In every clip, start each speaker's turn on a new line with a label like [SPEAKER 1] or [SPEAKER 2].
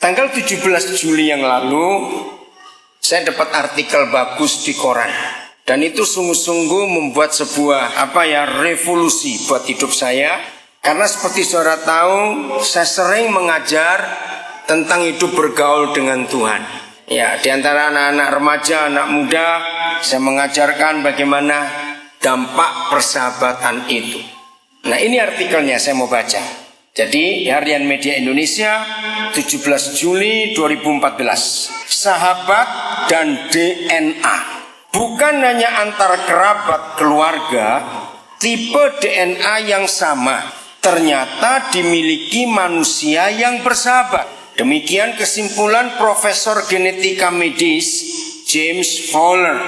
[SPEAKER 1] Tanggal 17 Juli yang lalu saya dapat artikel bagus di koran. Dan itu sungguh-sungguh membuat sebuah revolusi buat hidup saya. Karena seperti saudara tahu, saya sering mengajar tentang hidup bergaul dengan Tuhan. Ya, di antara anak-anak remaja, anak muda, saya mengajarkan bagaimana dampak persahabatan itu. Nah, ini artikelnya saya mau baca. Jadi Harian Media Indonesia 17 Juli 2014. Sahabat dan DNA. Bukan hanya antar kerabat keluarga, tipe DNA yang sama ternyata dimiliki manusia yang bersahabat. Demikian kesimpulan Profesor Genetika Medis James Fowler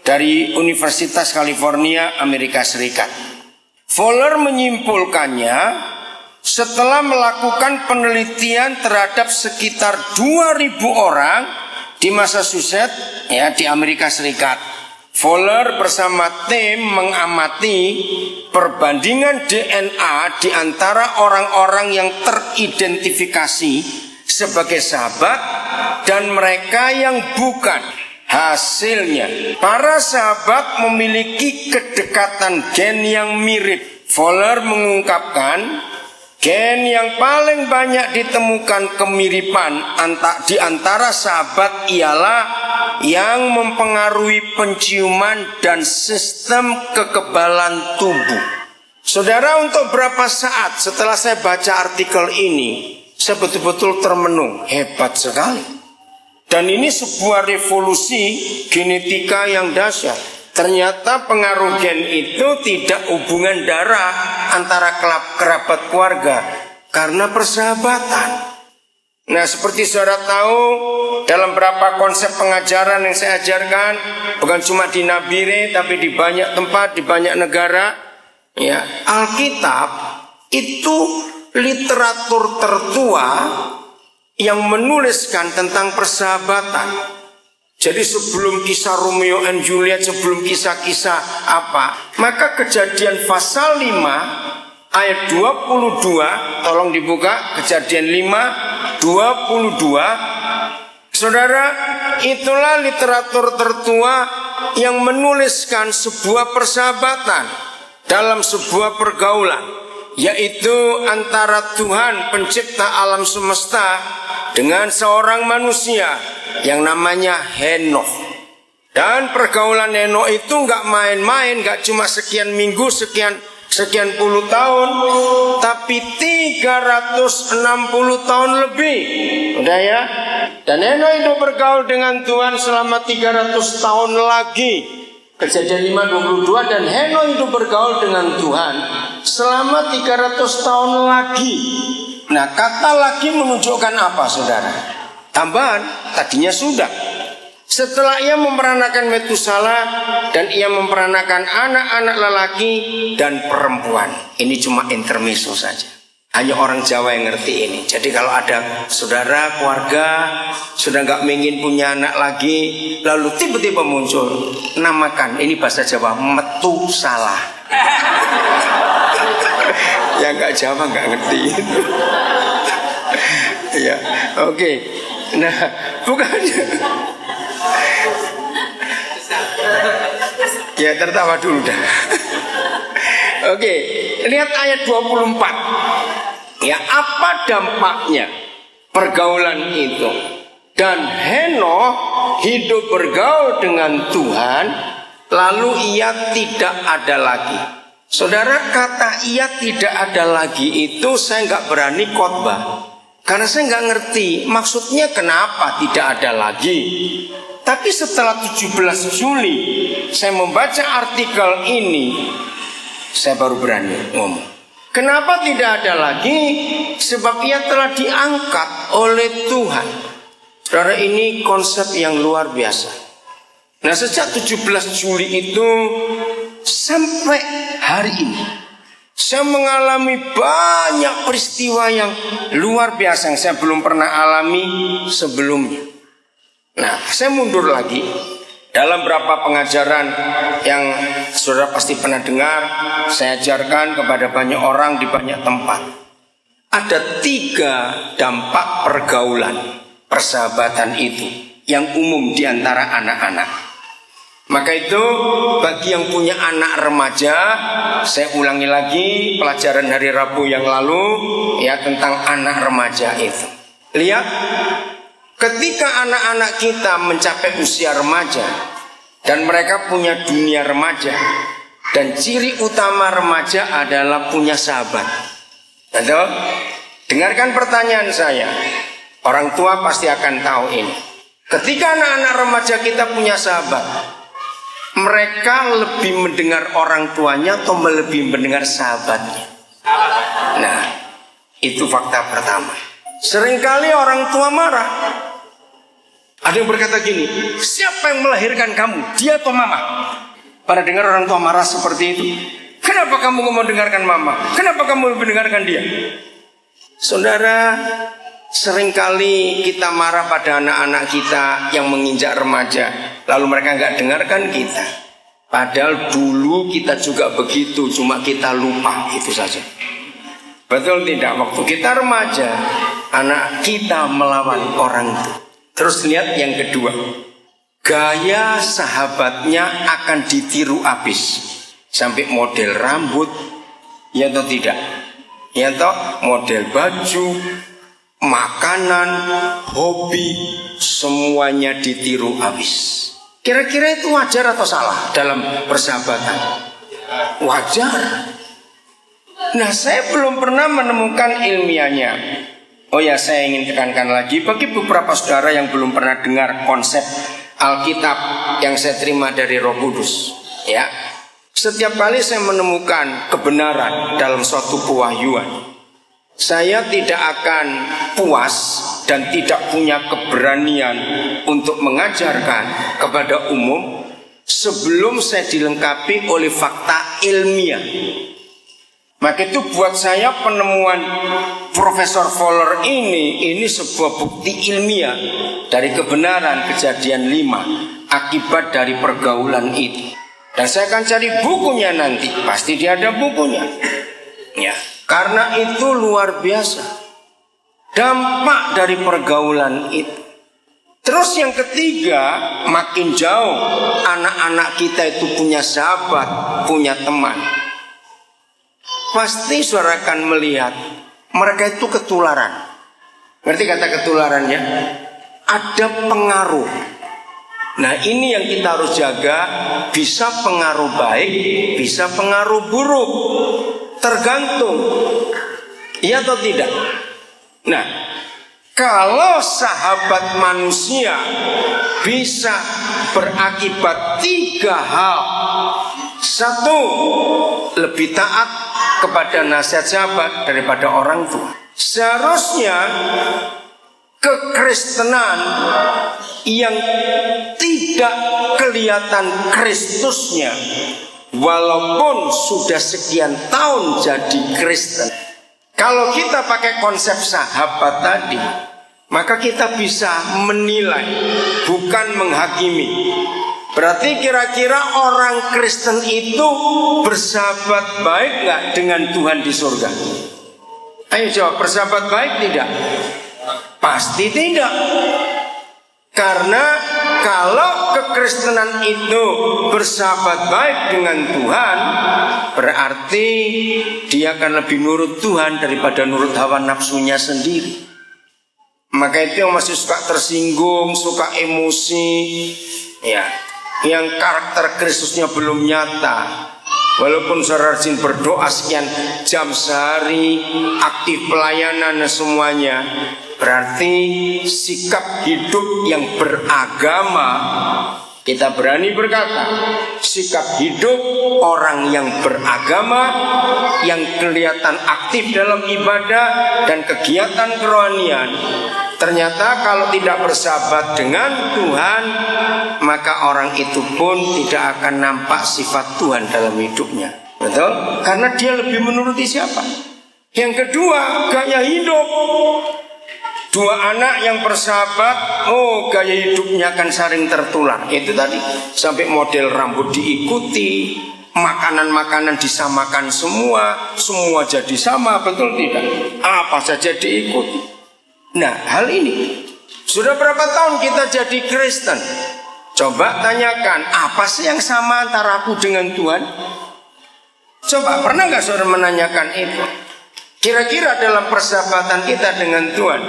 [SPEAKER 1] dari Universitas California, Amerika Serikat. Fowler menyimpulkannya setelah melakukan penelitian terhadap sekitar 2.000 orang di Massachusetts, di Amerika Serikat. Fowler bersama tim mengamati perbandingan DNA di antara orang-orang yang teridentifikasi sebagai sahabat dan mereka yang bukan. Hasilnya, para sahabat memiliki kedekatan gen yang mirip. Fowler mengungkapkan, gen yang paling banyak ditemukan kemiripan di antara sahabat ialah yang mempengaruhi penciuman dan sistem kekebalan tubuh. Saudara, untuk berapa saat setelah saya baca artikel ini, saya betul-betul termenung, hebat sekali. Dan ini sebuah revolusi genetika yang dahsyat. Ternyata pengaruh gen itu tidak hubungan darah antara kerabat keluarga, karena persahabatan. Nah, seperti saudara tahu, dalam beberapa konsep pengajaran yang saya ajarkan, bukan cuma di Nabire tapi di banyak tempat, di banyak negara, Alkitab itu literatur tertua yang menuliskan tentang persahabatan. Jadi sebelum kisah Romeo and Juliet, sebelum kisah-kisah maka Kejadian pasal 5 ayat 22, tolong dibuka, Kejadian 5 22. Saudara, itulah literatur tertua yang menuliskan sebuah persahabatan dalam sebuah pergaulan, yaitu antara Tuhan pencipta alam semesta dengan seorang manusia yang namanya Henokh. Dan pergaulan Henokh itu nggak main-main, nggak cuma sekian minggu, sekian puluh tahun, tapi 360 tahun lebih. Udah ya? Dan Henokh itu bergaul dengan Tuhan selama 300 tahun lagi. Kejadian 5:22, dan Henokh itu bergaul dengan Tuhan selama 300 tahun lagi. Nah, kata lagi menunjukkan apa, saudara? Tambahan, tadinya sudah. Setelah ia memperanakan Metusalah dan ia memperanakan anak-anak lelaki dan perempuan. Ini cuma intermezzo saja. Hanya orang Jawa yang ngerti ini. Jadi kalau ada saudara, keluarga sudah nggak ingin punya anak lagi, lalu tiba-tiba muncul, namakan, ini bahasa Jawa, Metusalah. Yang nggak Jawa nggak ngerti. Ya, oke. Nah, bukannya. Ya, tertawa dulu dah. Oke, lihat ayat 24. Ya, apa dampaknya pergaulan itu? Dan Henokh hidup bergaul dengan Tuhan, lalu ia tidak ada lagi. Saudara, kata ia tidak ada lagi itu saya nggak berani khotbah, karena saya nggak ngerti maksudnya kenapa tidak ada lagi. Tapi setelah 17 Juli saya membaca artikel ini, saya baru berani ngomong. Kenapa tidak ada lagi? Sebab ia telah diangkat oleh Tuhan. Saudara, ini konsep yang luar biasa. Nah, sejak 17 Juli itu sampai hari ini, saya mengalami banyak peristiwa yang luar biasa yang saya belum pernah alami sebelumnya. Nah, saya mundur lagi. Dalam beberapa pengajaran yang saudara pasti pernah dengar, saya ajarkan kepada banyak orang di banyak tempat. ada 3 dampak pergaulan persahabatan itu yang umum di antara anak-anak. Maka itu bagi yang punya anak remaja, saya ulangi lagi pelajaran hari Rabu yang lalu ya tentang anak remaja itu. Lihat, ketika anak-anak kita mencapai usia remaja dan mereka punya dunia remaja, dan ciri utama remaja adalah punya sahabat. Betul? Dengarkan pertanyaan saya. Orang tua pasti akan tahu ini. Ketika anak-anak remaja kita punya sahabat, mereka lebih mendengar orang tuanya atau lebih mendengar sahabatnya? Nah, itu fakta pertama. Seringkali orang tua marah. Ada yang berkata gini, siapa yang melahirkan kamu? Dia atau mama? Pada dengar orang tua marah seperti itu. Kenapa kamu mau dengarkan mama? Kenapa kamu mendengarkan dia? Saudara, seringkali kita marah pada anak-anak kita yang menginjak remaja, lalu mereka nggak dengarkan kita. Padahal dulu kita juga begitu, cuma kita lupa, itu saja. Betul tidak? Waktu kita remaja, anak kita melawan orang itu. Terus lihat yang kedua, gaya sahabatnya akan ditiru habis. Sampai model rambut, ya atau tidak? Ya atau model baju, makanan, hobi, semuanya ditiru habis. Kira-kira itu wajar atau salah dalam persahabatan? Wajar. Nah, saya belum pernah menemukan ilmiahnya. Oh ya, saya ingin tekankan lagi bagi beberapa saudara yang belum pernah dengar konsep Alkitab yang saya terima dari Roh Kudus. Ya, setiap kali saya menemukan kebenaran dalam suatu pewahyuan, saya tidak akan puas dan tidak punya keberanian untuk mengajarkan kepada umum sebelum saya dilengkapi oleh fakta ilmiah. Maka itu buat saya penemuan Profesor Fowler ini sebuah bukti ilmiah dari kebenaran kejadian 5 akibat dari pergaulan itu. Dan saya akan cari bukunya nanti, pasti dia ada bukunya. Ya, karena itu luar biasa dampak dari pergaulan itu. Terus yang ketiga, makin jauh anak-anak kita itu punya sahabat, punya teman, pasti saudara akan melihat mereka itu ketularan. Ngerti kata ketularannya? Ada pengaruh. Nah, ini yang kita harus jaga. Bisa pengaruh baik, bisa pengaruh buruk, tergantung iya atau tidak. Nah, kalau sahabat manusia bisa berakibat 3 hal. 1, lebih taat kepada nasihat sahabat daripada orang tua. Seharusnya kekristenan yang tidak kelihatan Kristusnya, walaupun sudah sekian tahun jadi Kristen, kalau kita pakai konsep sahabat tadi, maka kita bisa menilai, bukan menghakimi. Berarti kira-kira orang Kristen itu bersahabat baik nggak dengan Tuhan di surga? Ayo jawab, bersahabat baik tidak? Pasti tidak. Karena kalau kekristenan itu bersahabat baik dengan Tuhan, berarti dia akan lebih nurut Tuhan daripada nurut hawa nafsunya sendiri. Maka itu yang masih suka tersinggung, suka emosi, ya, yang karakter Kristusnya belum nyata, walaupun saudara rajin berdoa sekian jam sehari, aktif pelayanan dan semuanya, berarti sikap hidup yang beragama, kita berani berkata, sikap hidup orang yang beragama, yang kelihatan aktif dalam ibadah dan kegiatan kerohanian, ternyata kalau tidak bersahabat dengan Tuhan, maka orang itu pun tidak akan nampak sifat Tuhan dalam hidupnya. Betul? Karena dia lebih menuruti siapa? Yang kedua, gaya hidup. 2 anak yang bersahabat, gaya hidupnya akan saling tertular. Itu tadi, sampai model rambut diikuti, Makanan-makanan disamakan semua jadi sama, betul tidak? Apa saja diikuti. Nah, hal ini sudah berapa tahun kita jadi Kristen? Coba tanyakan, apa sih yang sama antara aku dengan Tuhan? Coba, pernah nggak saudara menanyakan itu? Kira-kira dalam persahabatan kita dengan Tuhan,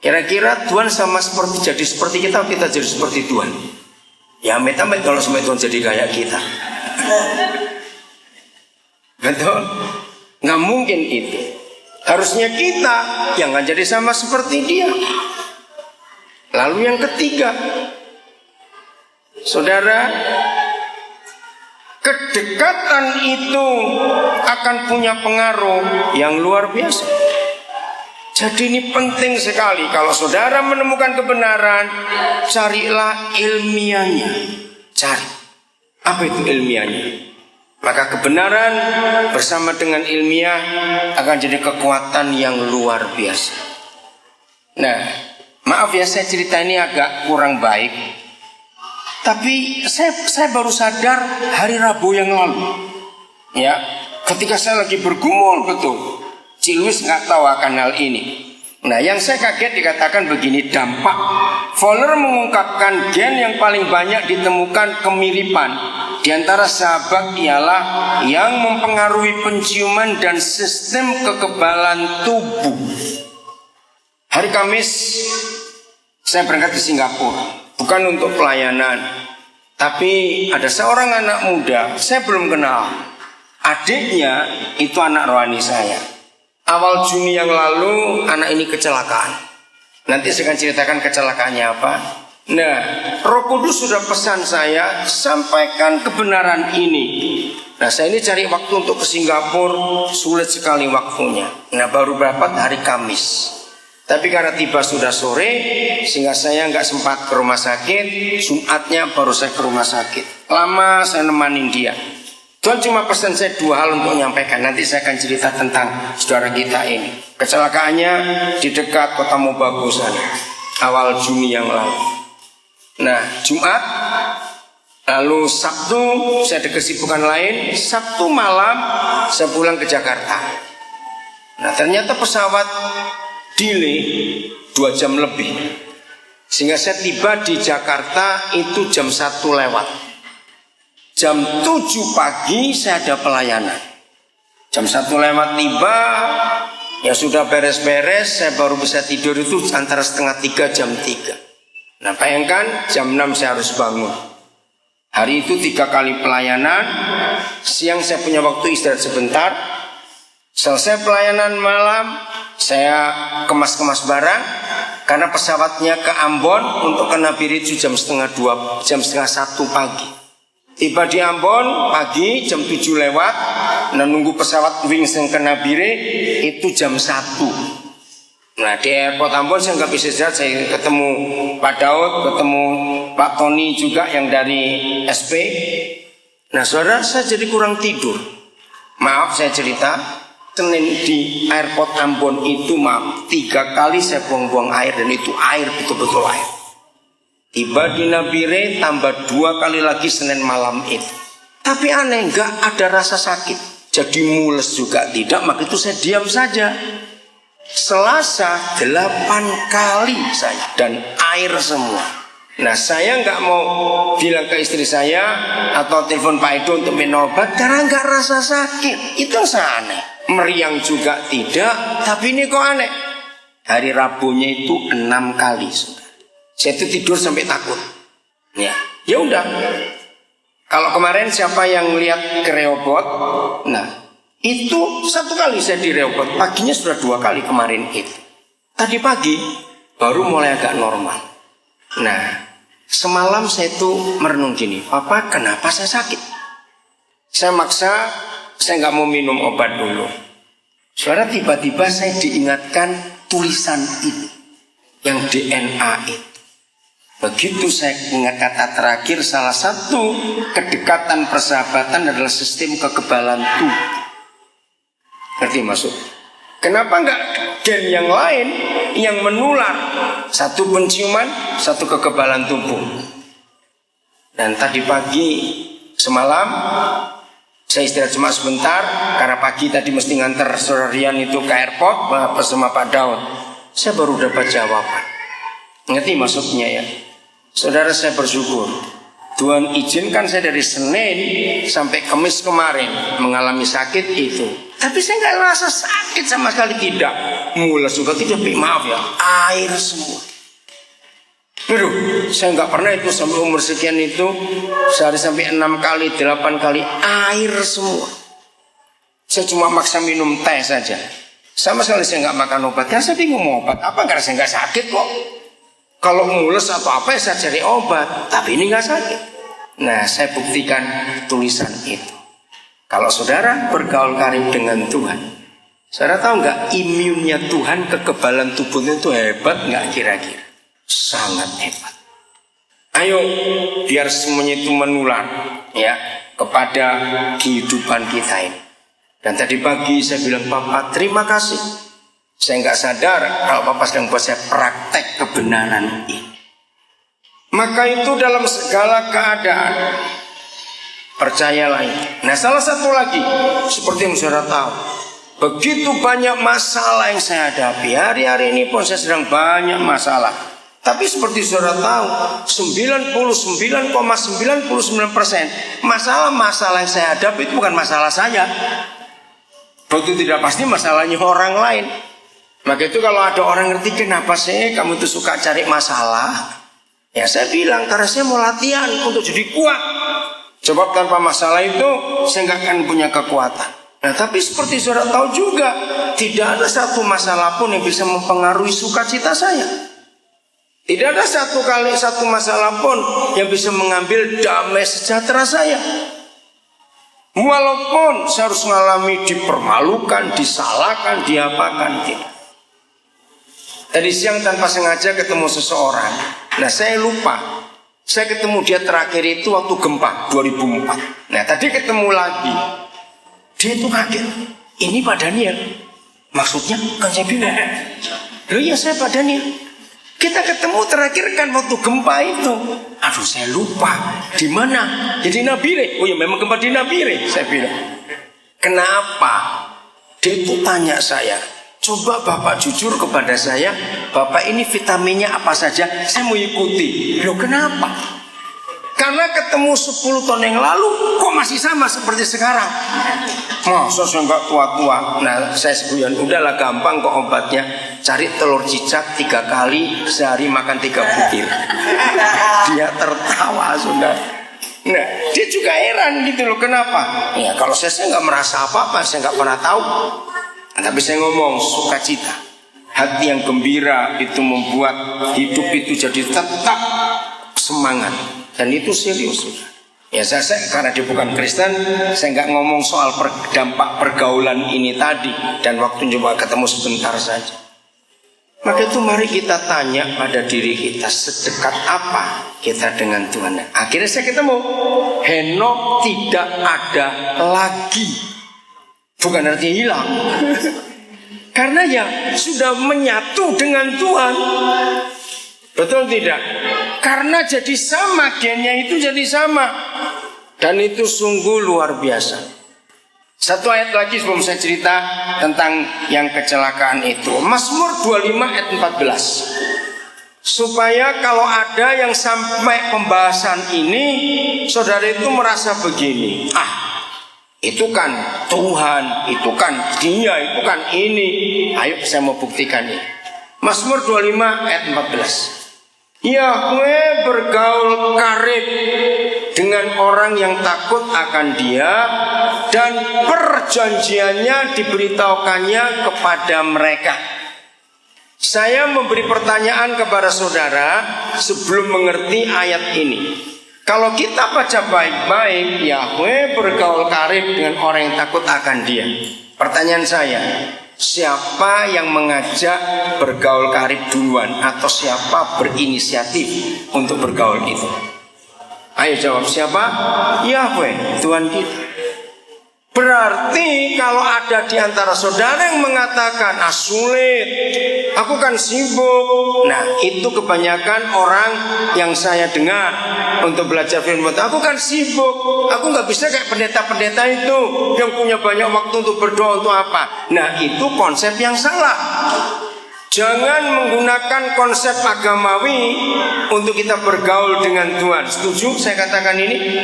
[SPEAKER 1] kira-kira Tuhan sama jadi seperti kita, atau kita jadi seperti Tuhan? Ya amit-amit kalau semua Tuhan jadi kayak kita. Betul? Nggak mungkin itu. Harusnya kita yang akan jadi sama seperti dia. Lalu yang ketiga, saudara, kedekatan itu akan punya pengaruh yang luar biasa. Jadi ini penting sekali. Kalau saudara menemukan kebenaran, carilah ilmiahnya. Cari. Apa itu ilmiahnya? Maka kebenaran bersama dengan ilmiah akan jadi kekuatan yang luar biasa. Nah, maaf ya, saya cerita ini agak kurang baik, tapi saya baru sadar hari Rabu yang lalu. Ya, ketika saya lagi bergumul betul, Ciluis nggak tahu akan hal ini. Nah, yang saya kaget dikatakan begini, dampak. Fowler mengungkapkan gen yang paling banyak ditemukan kemiripan di antara sahabat ialah yang mempengaruhi penciuman dan sistem kekebalan tubuh. Hari Kamis saya berangkat ke Singapura, bukan untuk pelayanan, tapi ada seorang anak muda, saya belum kenal. Adiknya itu anak rohani saya. Awal Juni yang lalu anak ini kecelakaan. Nanti saya akan ceritakan kecelakaannya apa. Nah, Roh Kudus sudah pesan saya, sampaikan kebenaran ini. Nah, saya ini cari waktu untuk ke Singapura, sulit sekali waktunya. Nah, baru berangkat hari Kamis. Tapi karena tiba sudah sore, sehingga saya nggak sempat ke rumah sakit. Jumatnya baru saya ke rumah sakit. Lama saya nemanin dia. Tuhan cuma pesan saya dua hal untuk menyampaikan. Nanti saya akan cerita tentang saudara kita ini. Kecelakaannya di dekat kota Mobagu sana, awal Juni yang lalu. Nah, Jumat, lalu Sabtu saya ada kesibukan lain. Sabtu malam saya pulang ke Jakarta. Nah, ternyata pesawat delay 2 jam lebih, sehingga saya tiba di Jakarta itu jam 1 lewat. Jam 7 pagi saya ada pelayanan. Jam 1 lewat tiba, ya sudah beres-beres, saya baru bisa tidur itu antara setengah 3 jam 3. Nah, bayangkan jam 6 saya harus bangun. Hari itu 3 kali pelayanan. Siang saya punya waktu istirahat sebentar. Selesai pelayanan malam, saya kemas-kemas barang, karena pesawatnya ke Ambon untuk ke Nabire itu jam setengah 1 pagi. Tiba di Ambon pagi jam 7 lewat. Nah, nunggu pesawat Wings yang ke Nabire itu jam 1. Nah, di airport Ambon saya nggak bisa istirahat. Saya ketemu Pak Daud, ketemu Pak Tony juga yang dari SP. Nah, saudara, saya jadi kurang tidur. Maaf, saya cerita, Senin di airport Ambon itu, maaf, 3 kali saya buang-buang air, dan itu air betul-betul air. Tiba di Nabire tambah 2 kali lagi Senin malam itu. Tapi aneh, nggak ada rasa sakit. Jadi mules juga tidak, maka itu saya diam saja. Selasa 8 kali saya, dan air semua. Nah, saya nggak mau bilang ke istri saya atau telepon Pak Edo untuk minum obat karena nggak rasa sakit. Itu aneh. Meriang juga tidak, tapi ini kok aneh. Hari Rabunya itu 6 kali. Saya itu tidur sampai takut. Ya udah. Kalau kemarin siapa yang lihat ke Rehoboth? Nah, itu 1 kali saya di Rehoboth. Paginya sudah 2 kali kemarin itu. Tadi pagi baru mulai agak normal. Nah, semalam saya itu merenung gini, Papa, kenapa saya sakit? Saya maksa, saya nggak mau minum obat dulu. Saudara, tiba-tiba saya diingatkan tulisan ini, yang DNA itu. Begitu saya ingat kata terakhir, salah satu kedekatan persahabatan adalah sistem kekebalan tubuh. Ngerti maksud? Kenapa enggak gen yang lain yang menular? Satu penciuman, satu kekebalan tubuh. Dan tadi pagi Semalam saya istirahat cuma sebentar karena pagi tadi mesti nganter saudara Rian itu ke airport bersama Pak Daud. Saya baru dapat jawaban. Ngerti maksudnya ya? Saudara, saya bersyukur Tuhan izinkan saya dari Senin sampai Kamis kemarin mengalami sakit itu. Tapi saya nggak merasa sakit sama sekali, tidak. Mules juga tidak, maaf ya, air semua. Aduh, saya nggak pernah itu sampai umur sekian itu sehari sampai 6 kali, 8 kali air semua. Saya cuma maksa minum teh saja. Sama sekali saya nggak makan obat. Ya saya bingung mau obat apa karena saya nggak sakit kok. Kalau mules atau apa ya saya cari obat. Tapi ini nggak sakit. Nah, saya buktikan tulisan itu. Kalau saudara bergaul karib dengan Tuhan, saudara tahu nggak imunnya Tuhan, kekebalan tubuhnya itu hebat nggak kira-kira? Sangat hebat. Ayo biar semuanya itu menular ya kepada kehidupan kita ini. Dan tadi pagi saya bilang, Papa terima kasih. Saya nggak sadar kalau Papa sedang buat saya praktek kebenaran ini. Maka itu dalam segala keadaan percayalah ini. Nah, salah satu lagi seperti yang saudara tahu, begitu banyak masalah yang saya hadapi. Hari-hari ini pun saya sedang banyak masalah. Tapi seperti saudara tahu, 99,99% masalah-masalah yang saya hadapi itu bukan masalah saya. Betul tidak pasti masalahnya orang lain. Maka itu kalau ada orang ngerti kenapa sih kamu itu suka cari masalah, ya saya bilang karena saya mau latihan untuk jadi kuat. Sebab tanpa masalah itu saya nggak akan punya kekuatan. Nah, tapi seperti saudara tahu juga, tidak ada satu masalah pun yang bisa mempengaruhi sukacita saya. Tidak ada satu masalah pun yang bisa mengambil damai sejahtera saya. Walaupun saya harus mengalami dipermalukan, disalahkan, diapakan, tidak. Tadi siang tanpa sengaja ketemu seseorang. Nah, saya lupa. Saya ketemu dia terakhir itu waktu gempa 2004. Nah, tadi ketemu lagi. Dia itu kaget. Ini Pak Daniel. Maksudnya kan saya bilang, loh ya saya Pak Daniel. Kita ketemu terakhir kan waktu gempa itu. Aduh saya lupa. Di mana? Jadi Nabire. Oh ya memang gempa di Nabire. Saya bilang. Kenapa? Dia itu tanya saya. Coba Bapak jujur kepada saya. Bapak ini vitaminnya apa saja? Saya mau ikuti. Loh kenapa? Karena ketemu 10 tahun yang lalu kok masih sama seperti sekarang. Masa saya nggak tua-tua. Nah saya sebulan udahlah gampang kok obatnya. Cari telur cicak 3 kali sehari makan 3 butir. Dia tertawa sudah. Nah dia juga heran gitu loh, kenapa? Ya kalau saya nggak merasa apa-apa, saya nggak pernah tahu. Tapi saya ngomong sukacita, hati yang gembira itu membuat hidup itu jadi tetap semangat. Dan itu serius sudah. Ya saya karena dia bukan Kristen, saya nggak ngomong soal dampak pergaulan ini tadi. Dan waktu coba ketemu sebentar saja. Maka itu mari kita tanya pada diri kita, sedekat apa kita dengan Tuhan. Akhirnya saya ketemu Henok tidak ada lagi. Bukan artinya hilang. Karena ya sudah menyatu dengan Tuhan. Betul tidak? Karena jadi sama, gennya itu jadi sama. Dan itu sungguh luar biasa. Satu ayat lagi sebelum saya cerita tentang yang kecelakaan itu. Mazmur 25 ayat 14. Supaya kalau ada yang sampai pembahasan ini, saudara itu merasa begini. Itu kan Tuhan, itu kan dia, itu kan ini. Ayo saya mau buktikan ini. Mazmur 25 ayat 14. Yahweh bergaul karib dengan orang yang takut akan dia, dan perjanjiannya diberitahukannya kepada mereka. Saya memberi pertanyaan kepada saudara sebelum mengerti ayat ini. Kalau kita baca baik-baik, Yahweh bergaul karib dengan orang yang takut akan dia. Pertanyaan saya, siapa yang mengajak bergaul karib duluan, atau siapa berinisiatif untuk bergaul itu? Ayo jawab, siapa? Yahweh, Tuhan kita. Berarti kalau ada di antara saudara yang mengatakan, sulit, aku kan sibuk. Nah, itu kebanyakan orang yang saya dengar untuk belajar firman. Aku kan sibuk, aku gak bisa kayak pendeta-pendeta itu yang punya banyak waktu untuk berdoa untuk apa. Nah, itu konsep yang salah. Jangan menggunakan konsep agamawi untuk kita bergaul dengan Tuhan. Setuju saya katakan ini?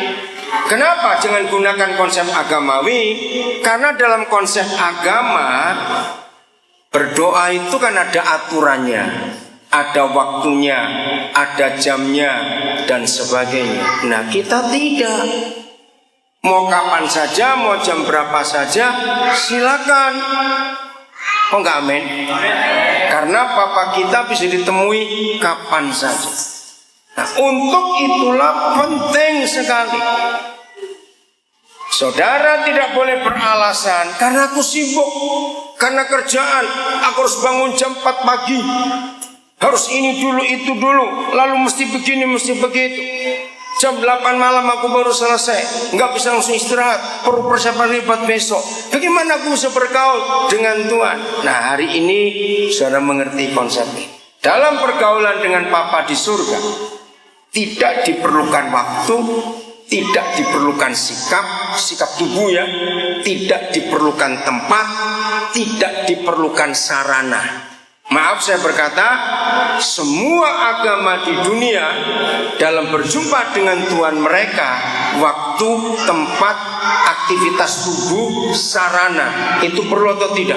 [SPEAKER 1] Kenapa jangan gunakan konsep agamawi? Karena dalam konsep agama berdoa itu kan ada aturannya, ada waktunya, ada jamnya, dan sebagainya. Nah, kita tidak. Mau kapan saja, mau jam berapa saja, silakan. Oh enggak, amin? Karena Bapa kita bisa ditemui kapan saja. Nah, untuk itulah penting sekali. Saudara tidak boleh beralasan, karena aku sibuk, karena kerjaan, aku harus bangun jam 4 pagi, harus ini dulu, itu dulu, lalu mesti begini, mesti begitu. Jam 8 malam aku baru selesai, nggak bisa langsung istirahat, perlu persiapan buat besok. Bagaimana aku bisa bergaul dengan Tuhan? Nah, hari ini saudara mengerti konsepnya. Dalam pergaulan dengan Bapa di surga, tidak diperlukan waktu, tidak diperlukan sikap tubuh ya, tidak diperlukan tempat, tidak diperlukan sarana. Maaf saya berkata, semua agama di dunia dalam berjumpa dengan Tuhan mereka, waktu, tempat, aktivitas tubuh, sarana, itu perlu atau tidak?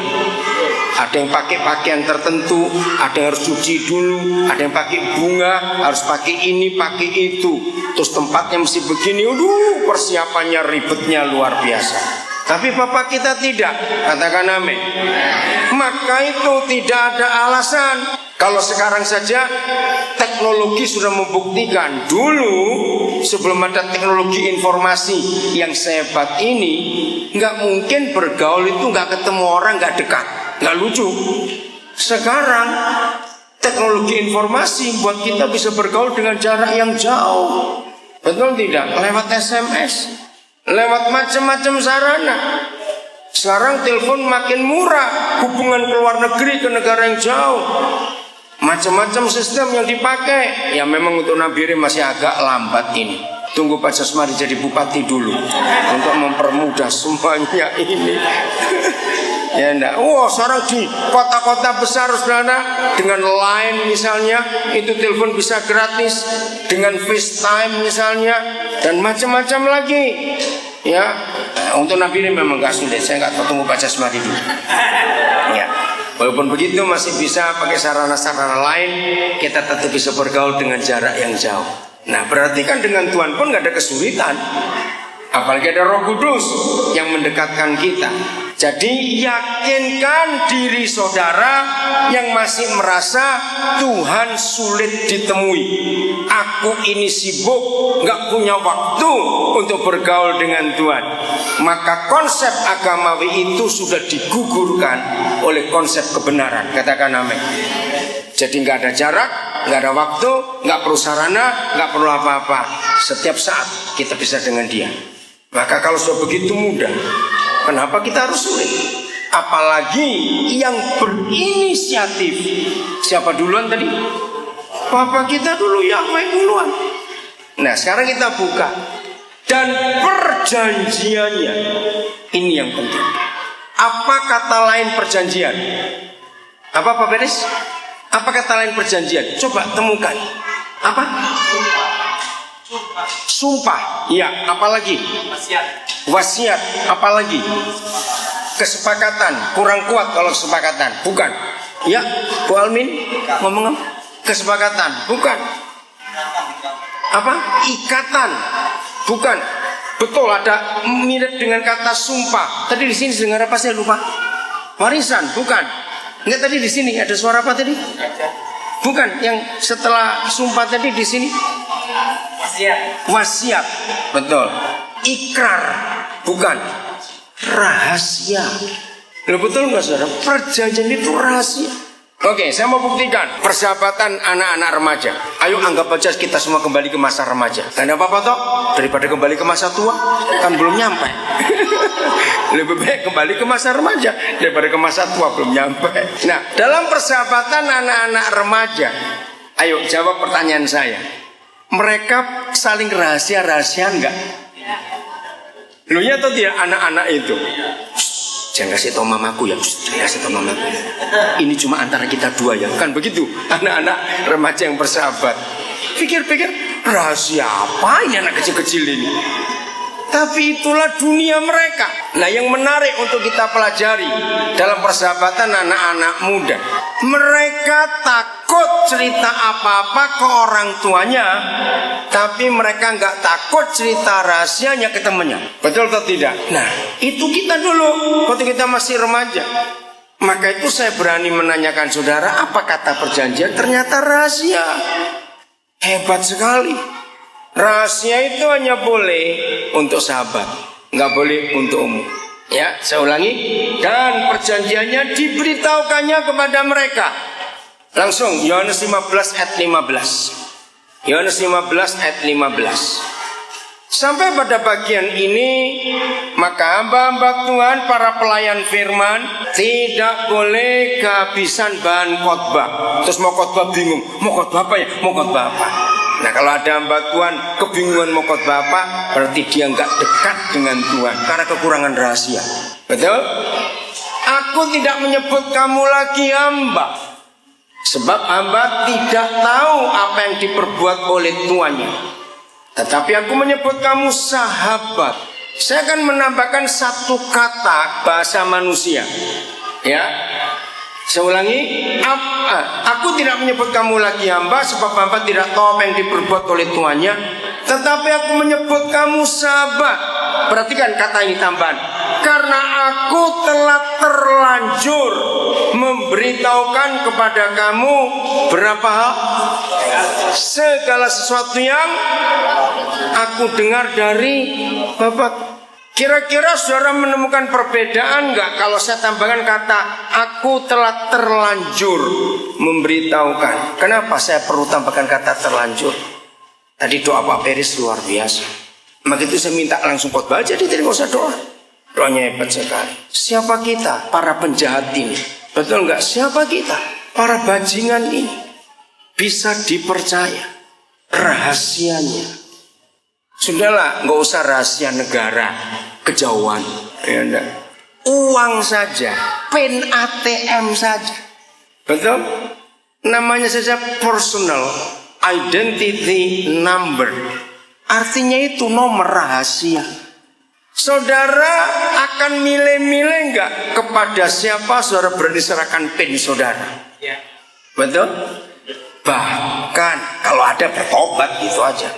[SPEAKER 1] Ada yang pakai pakaian tertentu, ada yang harus cuci dulu, ada yang pakai bunga, harus pakai ini, pakai itu. Terus tempatnya mesti begini, persiapannya ribetnya luar biasa. Tapi Bapak kita tidak, katakan amin. Maka itu tidak ada alasan. Kalau sekarang saja teknologi sudah membuktikan. Dulu sebelum ada teknologi informasi yang sehebat ini, nggak mungkin bergaul itu nggak ketemu orang, nggak dekat, nggak lucu. Sekarang teknologi informasi buat kita bisa bergaul dengan jarak yang jauh. Betul tidak? Lewat SMS, lewat macam-macam sarana. Sekarang telepon makin murah, hubungan ke luar negeri, ke negara yang jauh, macam-macam sistem yang dipakai. Ya memang untuk Nabi Rim masih agak lambat ini. Tunggu Pak Jasmari jadi bupati dulu untuk mempermudah semuanya ini. Ya enggak. Sekarang di kota-kota besar saudara, dengan Line misalnya, itu telepon bisa gratis, dengan FaceTime misalnya, dan macam-macam lagi. Ya, untuk Nabi ini memang gak sulit. Saya nggak tahu, tunggu Pak Jasmari dulu. Ya, walaupun begitu masih bisa pakai sarana-sarana lain, kita tetap bisa bergaul dengan jarak yang jauh. Nah, berarti kan dengan Tuhan pun nggak ada kesulitan. Apalagi ada Roh Kudus yang mendekatkan kita. Jadi yakinkan diri saudara yang masih merasa Tuhan sulit ditemui. Aku ini sibuk, gak punya waktu untuk bergaul dengan Tuhan. Maka konsep agamawi itu sudah digugurkan oleh konsep kebenaran. Katakan amin. Jadi gak ada jarak, gak ada waktu, gak perlu sarana, gak perlu apa-apa. Setiap saat kita bisa dengan dia. Maka kalau sudah begitu mudah, kenapa kita harus sulit? Apalagi yang berinisiatif. Siapa duluan tadi? Bapak kita dulu, Yahweh duluan. Nah sekarang kita buka. Dan perjanjiannya, ini yang penting. Apa kata lain perjanjian? Apa Pak Beres? Apa kata lain perjanjian? Coba temukan. Apa? Sumpah. Ya, apalagi? Wasiat. Apalagi? Kesepakatan. Kurang kuat kalau kesepakatan. Bukan. Ya, Bu Almin ngomong apa? Kesepakatan. Bukan. Apa? Ikatan. Bukan. Betul, ada mirip dengan kata sumpah. Tadi di sini dengar apa saya lupa? Warisan. Bukan. Enggak, tadi di sini ada suara apa tadi? Bukan. Yang setelah sumpah tadi di sini? Wasiat. Betul. Ikrar. Bukan. Rahasia. Loh, betul nggak saudara? Perjanjian itu rahasia. Oke, saya mau buktikan persahabatan anak-anak remaja. Ayo anggap aja kita semua kembali ke masa remaja. Karena apa toh? Daripada kembali ke masa tua, kan belum nyampe. Lebih baik kembali ke masa remaja daripada ke masa tua, belum nyampe. Nah, dalam persahabatan anak-anak remaja, ayo jawab pertanyaan saya. Mereka saling rahasia-rahasiaan enggak? Lu ya atau tidak anak-anak itu? Jangan kasih tau mamaku ya, jangan kasih tau mamaku. Ini cuma antara kita dua ya, kan begitu anak-anak remaja yang bersahabat. Pikir-pikir rahasia apa ini anak kecil-kecil ini? Tapi itulah dunia mereka. Nah, yang menarik untuk kita pelajari dalam persahabatan anak-anak muda, mereka takut cerita apa-apa ke orang tuanya, tapi mereka nggak takut cerita rahasianya ke temannya. Betul atau tidak? Nah, itu kita dulu waktu kita masih remaja. Maka itu saya berani menanyakan saudara, apa kata perjanjian? Ternyata rahasia. Hebat sekali. Rahasia itu hanya boleh untuk sahabat, nggak boleh untuk umum. Ya, saya ulangi. Dan perjanjiannya diberitahukannya kepada mereka. Langsung Yohanes 15 ayat 15. Yohanes 15 ayat 15. Sampai pada bagian ini, maka hamba-hamba Tuhan, para pelayan firman, tidak boleh kehabisan bahan khotbah. Terus mau khotbah bingung, mau khotbah apa ya? Mau khotbah apa? Nah, kalau ada hamba Tuhan kebingungan mau khotbah apa, berarti dia nggak dekat dengan Tuhan karena kekurangan rahasia. Betul? Aku tidak menyebut kamu lagi hamba, sebab hamba tidak tahu apa yang diperbuat oleh tuannya. Tetapi aku menyebut kamu sahabat. Saya akan menambahkan satu kata bahasa manusia. Ya, saya ulangi. Aku tidak menyebut kamu lagi hamba, sebab hamba tidak tahu apa yang diperbuat oleh tuannya. Tetapi aku menyebut kamu sahabat. Perhatikan kata ini tambahan. Karena aku telah terlanjur memberitahukan kepada kamu berapa hal, segala sesuatu yang aku dengar dari Bapa. Kira-kira saudara menemukan perbedaan enggak kalau saya tambahkan kata aku telah terlanjur memberitahukan? Kenapa saya perlu tambahkan kata terlanjur? Tadi doa Pak Peris luar biasa. Maka itu saya minta langsung khotbah aja, dia tidak usah doa. Doanya hebat sekali. Siapa kita? Para penjahat ini. Betul enggak? Siapa kita? Para bajingan ini. Bisa dipercaya rahasianya. Sudahlah, nggak usah rahasia negara, kejauhan, ya enggak. Uang saja, PIN ATM saja, betul? Namanya saja personal identity number, artinya itu nomor rahasia. Saudara akan milih-milih nggak kepada siapa saudara berani serahkan PIN saudara? Ya. Betul? Bahkan kalau ada bertobat gitu aja.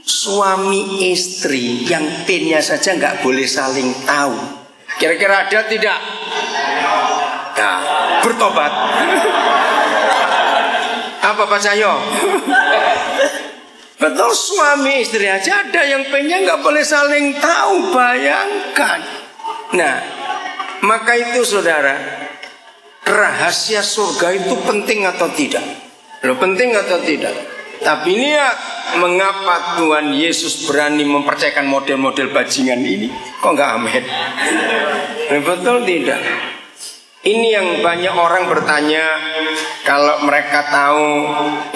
[SPEAKER 1] Suami istri yang PIN-nya saja nggak boleh saling tahu. Kira-kira ada tidak? Nah, bertobat. Apa Pak Cahyo? Betul, suami istri aja ada yang PIN-nya nggak boleh saling tahu. Bayangkan. Nah, maka itu saudara, rahasia surga itu penting atau tidak? Loh, penting atau tidak? Tapi lihat mengapa Tuhan Yesus berani mempercayakan model-model bajingan ini. Kok nggak amin? Betul tidak? Ini yang banyak orang bertanya. Kalau mereka tahu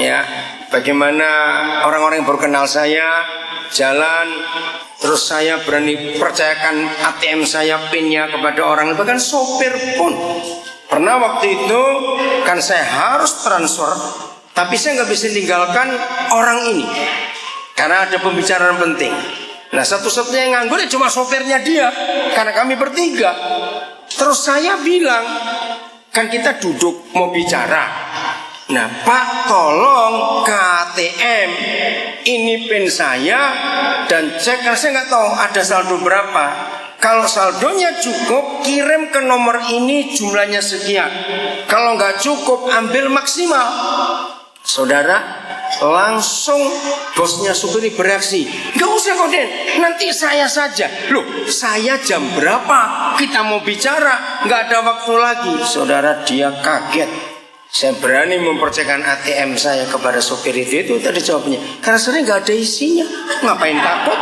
[SPEAKER 1] ya bagaimana orang-orang yang baru kenal saya jalan, terus saya berani percayakan ATM saya, PIN-nya kepada orang, bahkan sopir pun. Pernah waktu itu kan saya harus transfer, tapi saya nggak bisa tinggalkan orang ini karena ada pembicaraan penting. Nah, satu-satunya yang nganggur cuma sopirnya dia, karena kami bertiga. Terus saya bilang, kan kita duduk mau bicara. Nah, Pak, tolong ke ATM, ini PIN saya dan cek, karena saya nggak tahu ada saldo berapa. Kalau saldonya cukup, kirim ke nomor ini jumlahnya sekian. Kalau nggak cukup, ambil maksimal. Saudara, langsung bosnya supir bereaksi, nggak usah Koden, nanti saya saja. Loh, saya jam berapa? Kita mau bicara, nggak ada waktu lagi. Saudara, dia kaget. Saya berani mempercayakan ATM saya kepada supir itu tadi jawabnya, karena sering nggak ada isinya. Ngapain takut?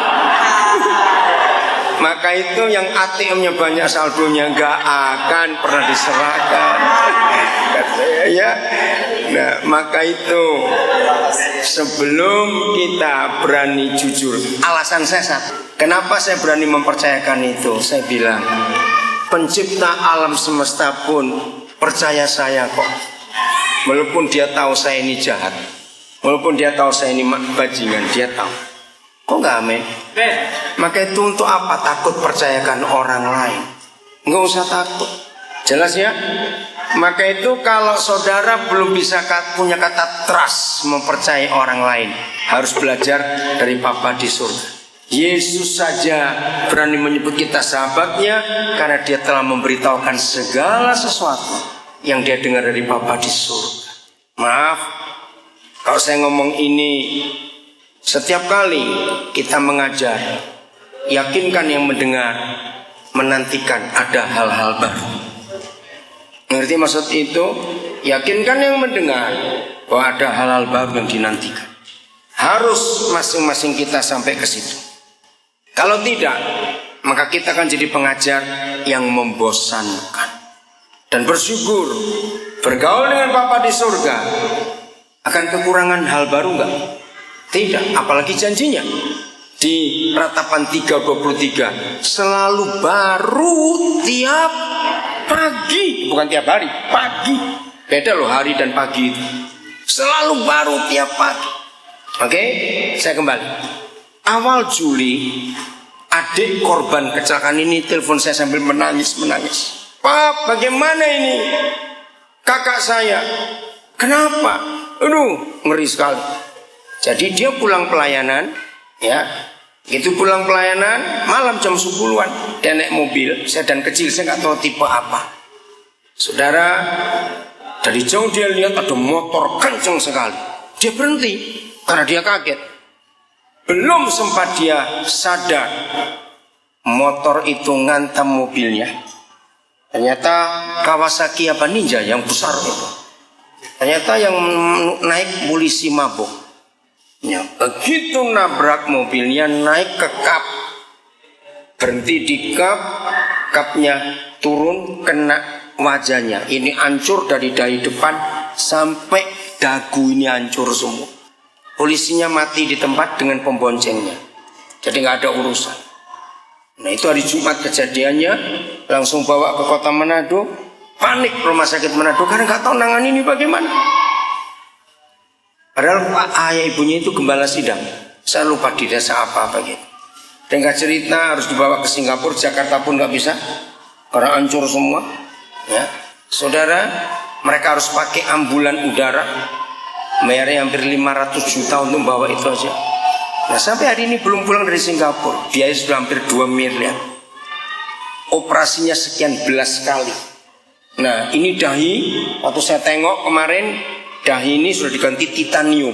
[SPEAKER 1] Maka itu yang ATM-nya banyak saldonya nggak akan pernah diserahkan. Ya. Nah, maka itu sebelum kita berani jujur, alasan saya satu. Kenapa saya berani mempercayakan itu? Saya bilang, pencipta alam semesta pun percaya saya kok. Walaupun dia tahu saya ini jahat, walaupun dia tahu saya ini bajingan, dia tahu. Kok nggak amin? Maka itu untuk apa takut percayakan orang lain? Nggak usah takut. Jelas ya? Maka itu kalau saudara belum bisa punya kata trust, mempercayai orang lain, harus belajar dari Bapa di surga. Yesus saja berani menyebut kita sahabatnya karena dia telah memberitahukan segala sesuatu yang dia dengar dari Bapa di surga. Maaf kalau saya ngomong ini. Setiap kali kita mengajar, yakinkan yang mendengar menantikan ada hal-hal baru. Ngerti maksud itu? Yakinkan yang mendengar bahwa ada hal-hal baru yang dinantikan. Harus masing-masing kita sampai ke situ. Kalau tidak, maka kita akan jadi pengajar yang membosankan. Dan bersyukur bergaul dengan Bapa di surga. Akan kekurangan hal baru enggak? Tidak, apalagi janjinya di Ratapan 3:23 selalu baru tiap pagi, bukan tiap hari, pagi. Beda loh hari dan pagi itu. Selalu baru tiap pagi. Oke, saya kembali. Awal Juli, adik korban kecelakaan ini telepon saya sambil menangis. Pak, bagaimana ini? Kakak saya. Kenapa? Aduh, ngeri sekali. Jadi dia pulang pelayanan, ya, itu pulang pelayanan malam jam 10-an. Dia naik mobil sedan kecil, saya nggak tahu tipe apa. Saudara, dari jauh dia lihat ada motor kenceng sekali. Dia berhenti karena dia kaget. Belum sempat dia sadar, motor itu ngantam mobilnya. Ternyata Kawasaki apa Ninja yang besar itu. Ternyata yang naik polisi mabuk. Ya, begitu nabrak mobilnya naik ke kap, berhenti di kap, kapnya turun kena wajahnya. Ini hancur dari depan sampai dagu ini hancur semua. Polisinya mati di tempat dengan pemboncengnya. Jadi nggak ada urusan. Nah itu hari Jumat kejadiannya, langsung bawa ke kota Manado, panik rumah sakit Manado karena nggak tahu nangan ini bagaimana. Padahal ayah ibunya itu gembala sidang. Saya lupa di desa apa-apa gitu. Dan gak cerita harus dibawa ke Singapura, Jakarta pun gak bisa karena hancur semua. Ya, saudara, mereka harus pakai ambulan udara, bayarnya hampir 500 juta untuk bawa itu aja. Nah sampai hari ini belum pulang dari Singapura. Biaya sudah hampir 2 miliar. Operasinya sekian belas kali. Nah ini dahi, waktu saya tengok kemarin, dahi ini sudah diganti titanium.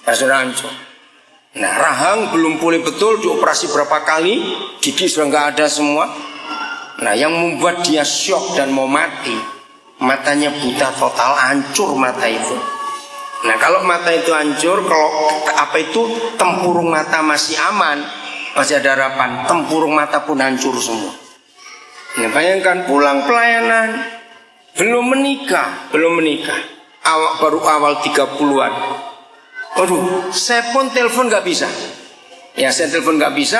[SPEAKER 1] Sudah hancur. Nah rahang belum pulih betul, dioperasi berapa kali, gigi sudah nggak ada semua. Nah yang membuat dia syok dan mau mati, matanya buta total, hancur mata itu. Nah kalau mata itu hancur, kalau apa itu tempurung mata masih aman, masih ada harapan, tempurung mata pun hancur semua. Nah bayangkan pulang pelayanan, belum menikah, baru awal 30-an. Waduh, saya pun telepon gak bisa. Ya saya telepon gak bisa.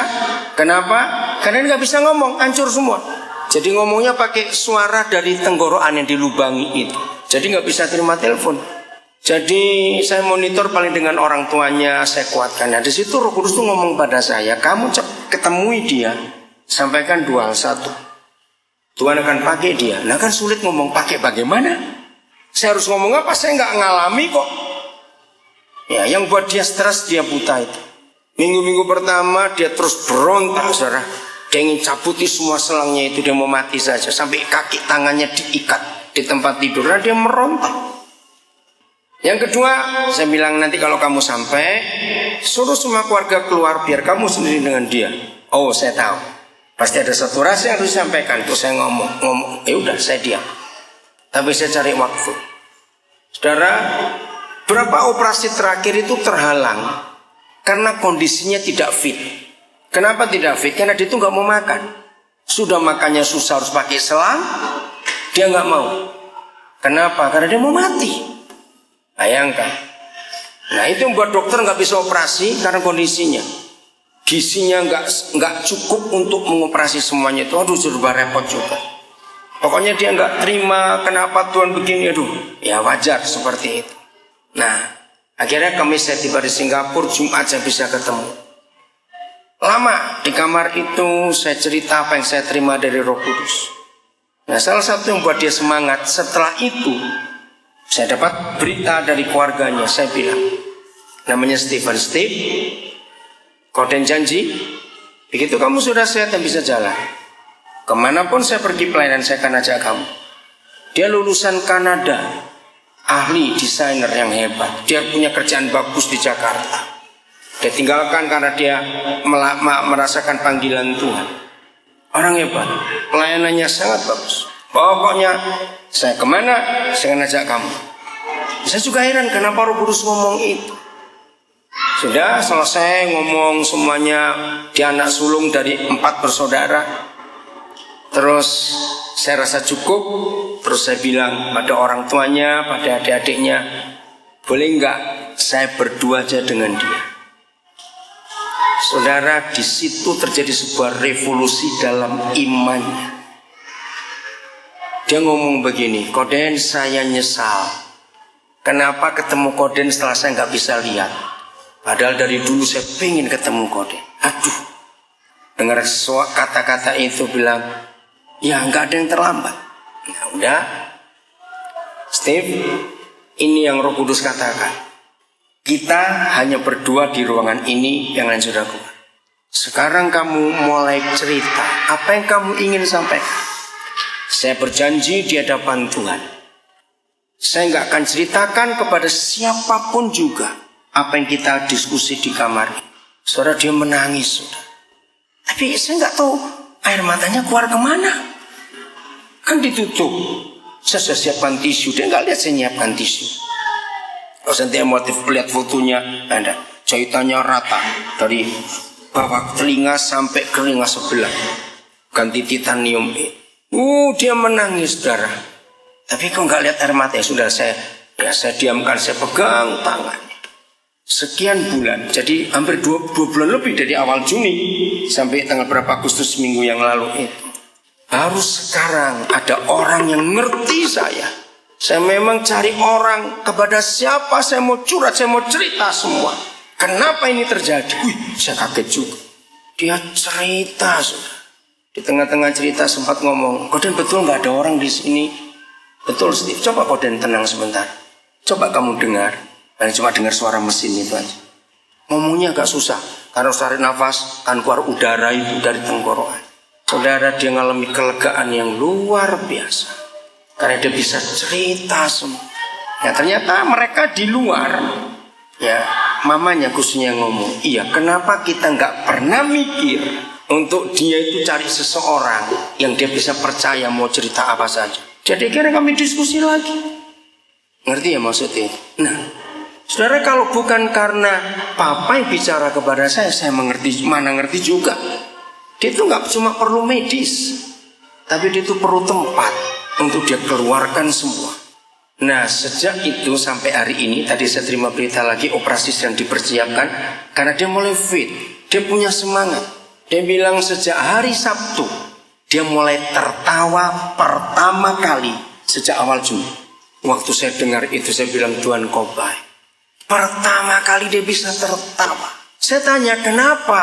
[SPEAKER 1] Kenapa? Karena gak bisa ngomong, hancur semua. Jadi ngomongnya pakai suara dari tenggorokan yang dilubangi itu. Jadi gak bisa terima telepon. Jadi saya monitor paling dengan orang tuanya, saya kuatkan. Nah di situ Roh Kudus tuh ngomong pada saya, kamu ketemui dia, sampaikan 2 hal. 1, Tuhan akan pakai dia. Nah kan sulit ngomong pakai bagaimana? Saya harus ngomong apa? Saya nggak ngalami kok. Ya, yang buat dia stres, dia buta itu. Minggu-minggu pertama dia terus berontak, saudara. Dia ingin cabuti semua selangnya itu, dia mau mati saja. Sampai kaki tangannya diikat di tempat tidur, nah, dia merontak. Yang kedua, saya bilang nanti kalau kamu sampai, suruh semua keluarga keluar, biar kamu sendiri dengan dia. Oh, saya tahu. Pasti ada satu rahasia yang harus disampaikan. Terus saya ngomong. Ya udah, saya diam. Tapi saya cari waktu. Saudara, berapa operasi terakhir itu terhalang karena kondisinya tidak fit. Kenapa tidak fit? Karena dia itu nggak mau makan. Sudah makannya susah harus pakai selang, dia nggak mau. Kenapa? Karena dia mau mati. Bayangkan. Nah itu membuat dokter nggak bisa operasi karena kondisinya. Gizinya nggak cukup untuk mengoperasi semuanya itu. Aduh serba repot juga. Pokoknya dia nggak terima. Kenapa Tuhan begini? Aduh, ya wajar seperti itu. Nah, akhirnya kami saya tiba di Singapura, Jumat saya bisa ketemu. Lama di kamar itu saya cerita apa yang saya terima dari Roh Kudus. Nah, salah satu yang buat dia semangat setelah itu, saya dapat berita dari keluarganya. Saya bilang, namanya Steve, kau dan janji, begitu kamu sudah sehat dan bisa jalan, kemanapun saya pergi pelayanan saya akan ajak kamu. Dia lulusan Kanada, ahli desainer yang hebat. Dia punya kerjaan bagus di Jakarta. Dia tinggalkan karena dia merasakan panggilan Tuhan. Orang hebat, pelayanannya sangat bagus. Pokoknya saya kemana, saya akan ajak kamu. Saya juga heran kenapa Roh Kudus ngomong itu. Sudah selesai ngomong semuanya, dia anak sulung dari 4 bersaudara. Terus saya rasa cukup. Terus saya bilang pada orang tuanya, pada adik-adiknya, boleh enggak saya berdua aja dengan dia. Saudara, di situ terjadi sebuah revolusi dalam imannya. Dia ngomong begini, Koden saya nyesal. Kenapa ketemu Koden setelah saya nggak bisa lihat? Padahal dari dulu saya pengen ketemu Koden. Aduh, dengar kata-kata itu bilang, ya nggak ada yang terlambat. Nah udah, Steve, ini yang Roh Kudus katakan. Kita hanya berdua di ruangan ini, yang lain sudah keluar. Sekarang kamu mulai cerita apa yang kamu ingin sampaikan. Saya berjanji di hadapan Tuhan, saya nggak akan ceritakan kepada siapapun juga apa yang kita diskusi di kamar. Saudara, dia menangis, saudara. Tapi saya nggak tahu air matanya keluar kemana. Kan ditutup. Saya sudah siapkan tisu, dia nggak lihat saya nyiapkan tisu. Kalau saya emotif lihat fotonya, ada jahitannya rata dari bawah telinga sampai ke telinga sebelah, ganti titanium. Dia menangis, saudara. Tapi kok nggak lihat air mata, ya sudah saya diamkan, saya pegang tangannya. Sekian bulan, jadi hampir 2 bulan lebih dari awal Juni sampai tanggal berapa Agustus minggu yang lalu itu. Baru sekarang ada orang yang ngerti saya. Saya memang cari orang kepada siapa saya mau curhat, saya mau cerita semua. Kenapa ini terjadi? Saya kaget juga. Dia cerita, saudara. Di tengah-tengah cerita sempat ngomong, Koden betul nggak ada orang di sini? Betul, Steve. Coba Koden tenang sebentar. Coba kamu dengar. Dan cuma dengar suara mesin itu aja. Ngomongnya agak susah. Karena harus tarik nafas, kan keluar udara itu dari tenggorokan. Saudara, dia mengalami kelegaan yang luar biasa. Karena dia bisa cerita semua. Ya ternyata mereka di luar. Ya mamanya khususnya ngomong, iya kenapa kita nggak pernah mikir untuk dia itu cari seseorang yang dia bisa percaya mau cerita apa saja. Jadi kira kami diskusi lagi. Ngerti ya maksudnya? Nah, saudara, kalau bukan karena Papa yang bicara kepada saya mengerti, mana ngerti juga. Dia itu nggak cuma perlu medis, tapi dia itu perlu tempat untuk dia keluarkan semua. Nah, sejak itu sampai hari ini, tadi saya terima berita lagi, operasi sedang dipersiapkan. Karena dia mulai fit, dia punya semangat. Dia bilang sejak hari Sabtu dia mulai tertawa pertama kali sejak awal Juni. Waktu saya dengar itu saya bilang, Tuhan kau baik. Pertama kali dia bisa tertawa. Saya tanya kenapa?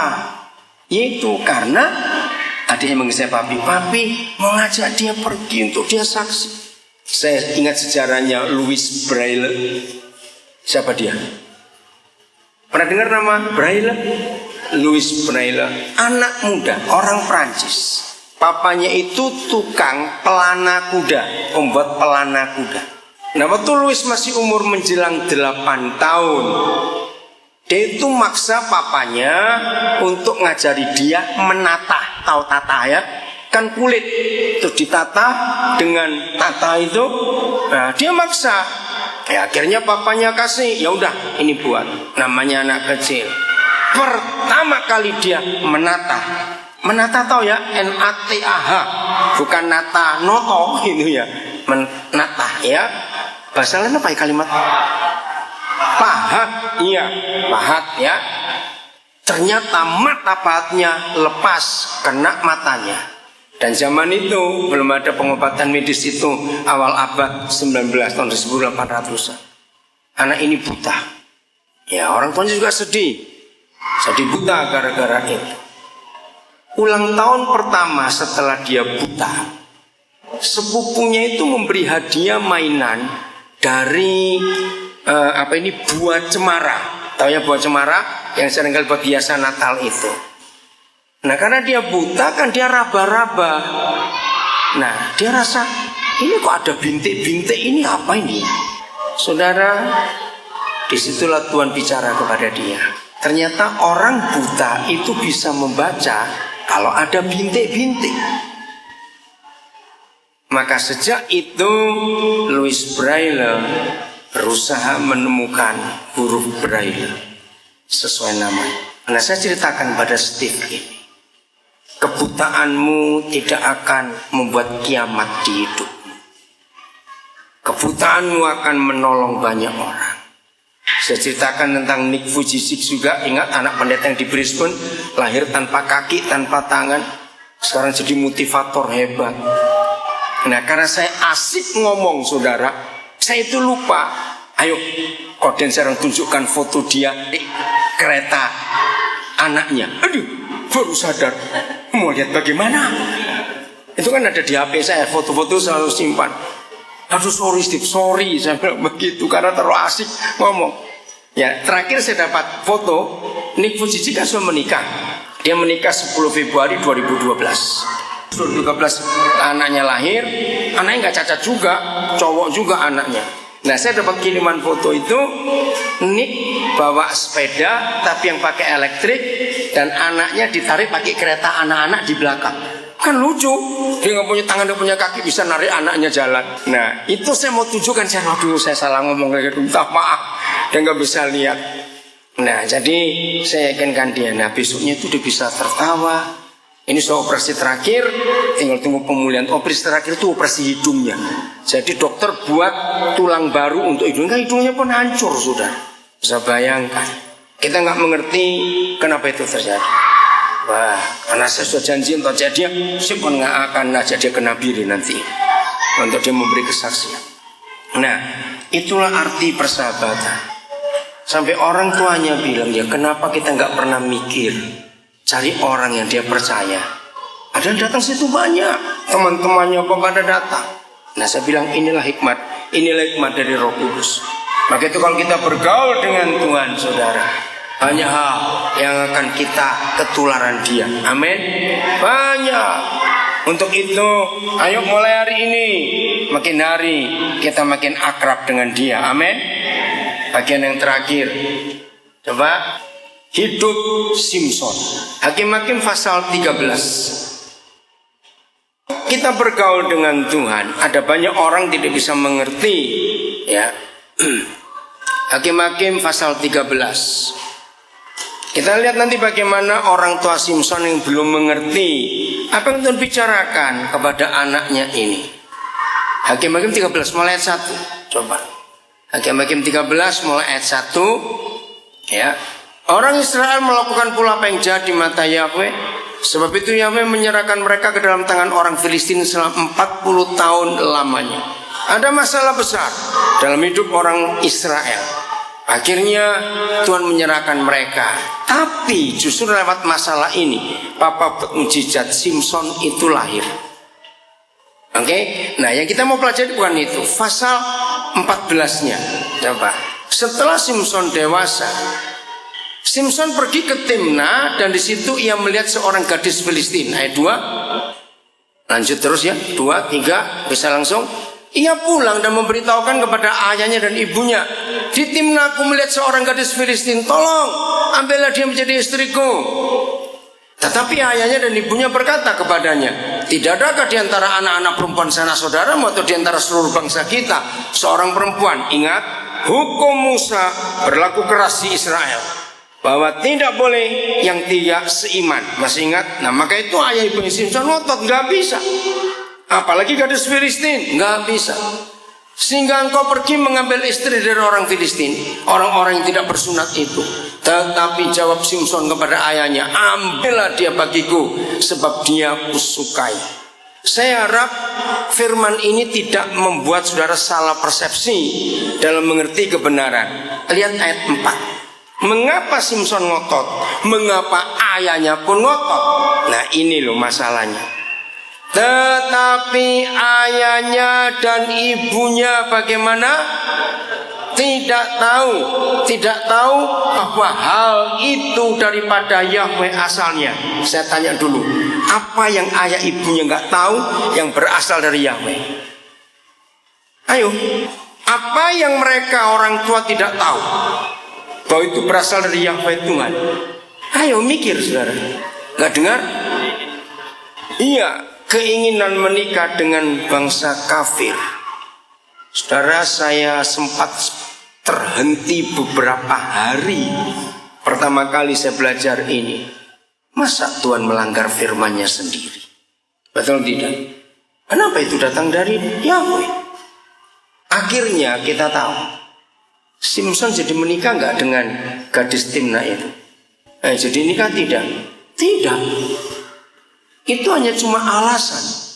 [SPEAKER 1] Yaitu karena adiknya manggil saya papi mau ngajak dia pergi untuk dia saksi. Saya ingat sejarahnya Louis Braille. Siapa dia? Pernah dengar nama Braille? Louis Braille, anak muda, orang Prancis. Papanya itu tukang pelana kuda, pembuat pelana kuda. Nah waktu Louis masih umur menjelang 8 tahun, dia itu maksa papanya untuk ngajari dia menata. Tahu tata ya? Kan kulit terus ditata dengan tata itu. Nah, dia maksa. Ya, akhirnya papanya kasih, ya udah ini buat. Namanya anak kecil. pertama kali dia menata. Menata tahu ya, N-A-T-A-H, bukan nata noto itu ya. Menata ya. Bahasa lain apa ya kalimat? Pahat, iya, pahat ya. Ternyata mata pahatnya lepas, kena matanya. Dan zaman itu belum ada pengobatan medis itu, awal abad 19 tahun 1800-an. Anak ini buta. Ya, orang tuanya juga sedih. Sedih buta gara-gara itu. Ulang tahun pertama setelah dia buta, sepupunya itu memberi hadiah mainan dari buah cemara. Tahu ya buah cemara yang seringkali buat hiasan Natal itu. Nah karena dia buta kan dia raba-raba. Nah dia rasa ini kok ada bintik-bintik, ini apa ini? Saudara, disitulah Tuhan bicara kepada dia. Ternyata orang buta itu bisa membaca kalau ada bintik-bintik. Maka sejak itu Louis Braille berusaha menemukan huruf Braille sesuai nama. Nah saya ceritakan pada Steve ini, kebutaanmu tidak akan membuat kiamat di hidupmu. Kebutaanmu akan menolong banyak orang. Saya ceritakan tentang Nick Vujicic juga. Ingat anak pendeta yang di Brisbane, lahir tanpa kaki, tanpa tangan, sekarang jadi motivator hebat. Nah karena saya asik ngomong saudara, saya itu lupa. Ayo Koden sekarang tunjukkan foto dia di kereta anaknya. Aduh baru sadar, mau lihat bagaimana. Itu kan ada di HP saya, foto-foto selalu simpan. Aduh sorry Steve, sorry saya bilang begitu karena terlalu asik ngomong. Ya terakhir saya dapat foto Nick Vujicic kan sudah menikah. Dia menikah 10 Februari 2012. 2013 anaknya lahir. Anaknya nggak cacat juga, cowok juga anaknya. Nah saya dapat kiriman foto itu, Nick bawa sepeda tapi yang pakai elektrik, dan anaknya ditarik pakai kereta anak-anak di belakang. Kan lucu, dia nggak punya tangan, nggak punya kaki, bisa narik anaknya jalan. Nah itu saya mau tunjukkan, saya salah ngomong kayak gitu, minta maaf, dia nggak bisa lihat. Nah jadi saya yakinkan dia, nah besoknya itu dia bisa tertawa. Ini soal operasi terakhir, tinggal tunggu pemulihan. Operasi terakhir itu operasi hidungnya. Jadi dokter buat tulang baru untuk hidungnya, hidungnya pun hancur sudah. Bisa bayangkan, kita nggak mengerti kenapa itu terjadi. Wah, karena saya sudah janji untuk jadi, saya pun nggak akan jadi kenabiri nanti untuk dia memberi kesaksian. Nah, itulah arti persahabatan. Sampai orang tuanya bilang, ya kenapa kita nggak pernah mikir cari orang yang dia percaya. Ada yang datang situ banyak, teman-temannya kok pada datang. Nah, saya bilang inilah hikmat dari Roh Kudus. Maka itu kalau kita bergaul dengan Tuhan, saudara, banyak hal yang akan kita ketularan dia. Amin. Banyak. Untuk itu ayo mulai hari ini, makin hari kita makin akrab dengan dia. Amin. Bagian yang terakhir, coba hidup Simson. Hakim-Hakim pasal 13. Kita bergaul dengan Tuhan, ada banyak orang tidak bisa mengerti ya. Hakim-Hakim pasal 13. Kita lihat nanti bagaimana orang tua Simson yang belum mengerti apa yang Tuhan bicarakan kepada anaknya ini. Hakim-Hakim 13 mulai ayat 1. Coba. Hakim-Hakim 13 mulai ayat 1. Ya. Orang Israel melakukan pula apa yang jahat di mata Yahweh. Sebab itu Yahweh menyerahkan mereka ke dalam tangan orang Filistin selama 40 tahun lamanya. Ada masalah besar dalam hidup orang Israel. Akhirnya Tuhan menyerahkan mereka. Tapi justru lewat masalah ini, papa mujizat Simson itu lahir. Oke, nah yang kita mau pelajari bukan itu. Pasal 14-nya. Coba. Setelah Simson dewasa, Simson pergi ke Timna dan di situ ia melihat seorang gadis Filistin. Ayat 2. Lanjut terus ya. 2, 3, bisa langsung. Ia pulang dan memberitahukan kepada ayahnya dan ibunya, di Timna aku melihat seorang gadis Filistin, tolong ambillah dia menjadi istriku. Tetapi ayahnya dan ibunya berkata kepadanya, tidak adakah di antara anak-anak perempuan sanak saudaramu atau di antara seluruh bangsa kita seorang perempuan? Ingat, hukum Musa berlaku keras di Israel. bahwa tidak boleh yang tidak seiman. Masih ingat? Nah maka itu ayah ibunya Simpson ngotot, nggak bisa. Apalagi gadis Filistin, nggak bisa. Sehingga engkau pergi mengambil istri dari orang Filistin, orang-orang yang tidak bersunat itu. Tetapi jawab Simpson kepada ayahnya, ambillah dia bagiku, sebab dia kusukai. Saya harap firman ini tidak membuat saudara salah persepsi dalam mengerti kebenaran. Lihat ayat 4. Mengapa Simpson ngotot? Mengapa ayahnya pun ngotot? Nah ini loh masalahnya. Tetapi ayahnya dan ibunya bagaimana? Tidak tahu bahwa hal itu daripada Yahweh asalnya. Saya tanya dulu, apa yang ayah ibunya nggak tahu yang berasal dari Yahweh? Ayo, apa yang mereka orang tua tidak tahu bahwa itu berasal dari Yahweh Tuhan? Ayo mikir saudara, nggak dengar? Iya, keinginan menikah dengan bangsa kafir. Saudara, saya sempat terhenti beberapa hari pertama kali saya belajar ini. Masa Tuhan melanggar firman-Nya sendiri? Betul tidak? Kenapa itu datang dari Yahweh? Akhirnya kita tahu Simpson jadi menikah nggak dengan gadis Timna itu? Jadi nikah tidak? Tidak. Itu hanya cuma alasan.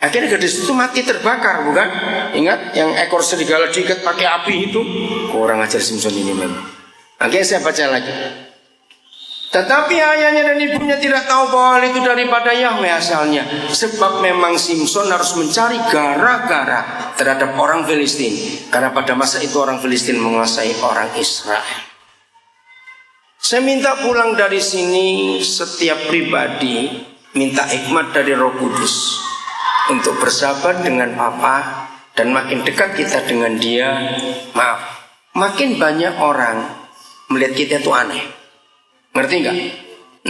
[SPEAKER 1] Akhirnya gadis itu mati terbakar, bukan? Ingat yang ekor serigala diikat pakai api itu? Kurang ajar Simpson ini memang. Akhirnya saya baca lagi. Tetapi ayahnya dan ibunya tidak tahu bahwa itu daripada Yahweh asalnya. Sebab memang Simpson harus mencari gara-gara terhadap orang Filistin. Karena pada masa itu orang Filistin menguasai orang Israel. Saya minta pulang dari sini setiap pribadi minta hikmat dari Roh Kudus untuk bersahabat dengan Papa, dan makin dekat kita dengan dia, makin banyak orang melihat kita itu aneh. Ngerti nggak?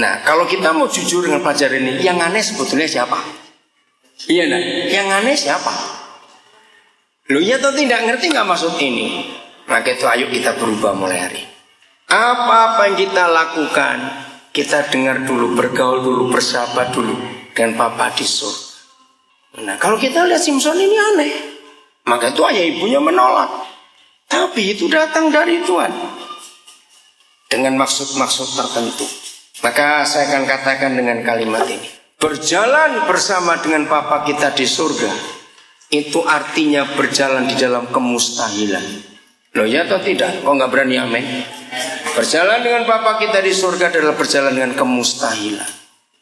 [SPEAKER 1] Nah, kalau kita mau jujur dengan pelajaran ini, yang aneh sebetulnya siapa? Iya, nah, yang aneh siapa? Lu ya atau tidak? Ngerti nggak maksud ini? Maka itu ayo kita berubah mulai hari. Apa-apa yang kita lakukan, kita dengar dulu, bergaul dulu, bersahabat dulu dengan Papa di surga. Nah, kalau kita lihat Simpson ini aneh, maka itu ayah ibunya menolak. Tapi itu datang dari Tuhan dengan maksud-maksud tertentu. Maka saya akan katakan dengan kalimat ini, berjalan bersama dengan Papa kita di surga, itu artinya berjalan di dalam kemustahilan. Loh ya atau tidak? Kok nggak berani amin? Berjalan dengan Papa kita di surga adalah berjalan dengan kemustahilan,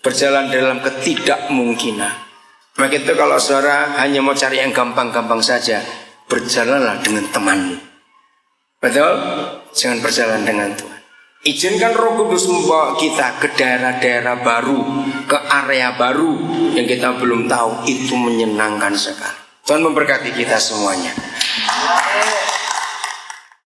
[SPEAKER 1] berjalan dalam ketidakmungkinan. Maka itu kalau saudara hanya mau cari yang gampang-gampang saja, berjalanlah dengan temanmu. Betul? Jangan berjalan dengan Tuhan. Izinkan Roh Kudus membawa kita ke daerah-daerah baru, ke area baru yang kita belum tahu. Itu menyenangkan sekali. Tuhan memberkati kita semuanya.